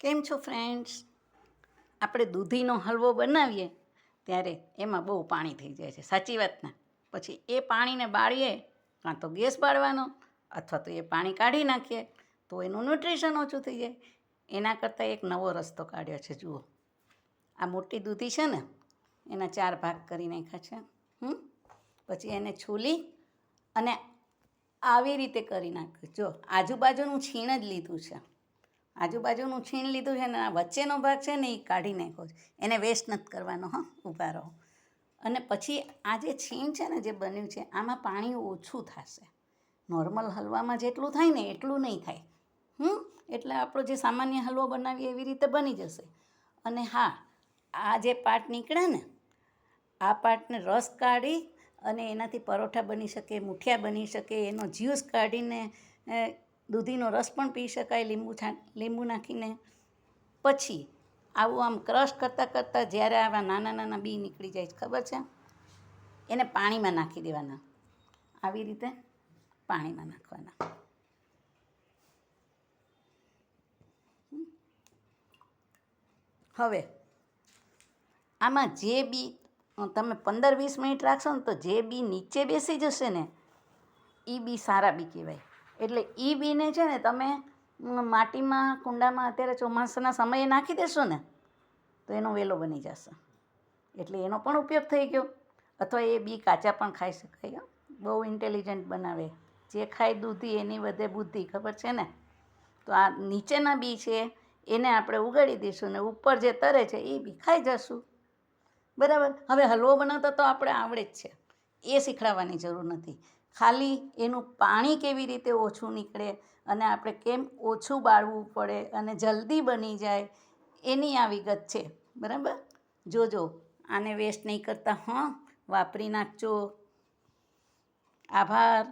કેમ છો ફ્રેન્ડ્સ? આપણે દૂધીનો હલવો બનાવીએ ત્યારે એમાં બહુ પાણી થઈ જાય છે, સાચી વાત ને? પછી એ પાણીને બાળીએ, કાં તો ગેસ બાળવાનો અથવા તો એ પાણી કાઢી નાખીએ તો એનું ન્યુટ્રિશન ઓછું થઈ જાય. એના કરતાં એક નવો રસ્તો કાઢ્યો છે. જુઓ, આ મોટી દૂધી છે ને, એના 4 ભાગ કરી નાખ્યા છે. પછી એને છૂલી અને આવી રીતે કરી નાખ્યું. જો, આજુબાજુનું છીણ જ લીધું છે. આજુબાજુનું છીણ લીધું છે ને આ વચ્ચેનો ભાગ છે ને એ કાઢી નાખ્યો છે. એને વેસ્ટ નથી કરવાનો. ઊભા રહો. અને પછી આ જે છીણ છે ને જે બન્યું છે આમાં પાણી ઓછું થશે. નોર્મલ હલવામાં જેટલું થાય ને એટલું નહીં થાય. એટલે આપણો જે સામાન્ય હલવો બનાવીએ એવી રીતે બની જશે. અને હા, આ જે પાર્ટ નીકળે ને, આ પાર્ટને રસ કાઢી અને એનાથી પરોઠા બની શકે, મૂઠિયા બની શકે, એનો જ્યુસ કાઢીને દૂધીનો રસ પણ પી શકાય લીંબુ નાખીને. પછી આવું આમ ક્રશ કરતાં કરતાં જ્યારે આવા નાના નાના બી નીકળી જાય, ખબર છે, એને પાણીમાં નાખી દેવાના. આવી રીતે પાણીમાં નાખવાના. હવે આમાં જે બી તમે 15-20 મિનિટ રાખશો ને તો જે બી નીચે બેસી જશે ને એ બી સારા બી કહેવાય. એટલે એ બીને છે ને તમે માટીમાં કુંડામાં અત્યારે ચોમાસાના સમયે નાખી દેશો ને તો એનો વેલો બની જશે. એટલે એનો પણ ઉપયોગ થઈ ગયો. અથવા એ બી કાચા પણ ખાઈ શકાય. બહુ ઇન્ટેલિજન્ટ બનાવે. જે ખાય દૂધી એની વધે બુદ્ધિ, ખબર છે ને? તો આ નીચેના બી છે એને આપણે ઉગાડી દઈશું ને ઉપર જે તરે છે એ બી ખાઈ જશું. બરાબર. હવે હલવો બનાવતા તો આપણે આવડે જ છે, એ શીખવાડવાની જરૂર નથી. ખાલી એનું પાણી કેવી રીતે ઓછું નીકળે અને આપણે કેમ ઓછું બાળવું પડે અને જલ્દી બની જાય એની આ વિગત છે. બરાબર. જોજો, આને વેસ્ટ નહીં કરતા. વાપરી નાખજો. આભાર.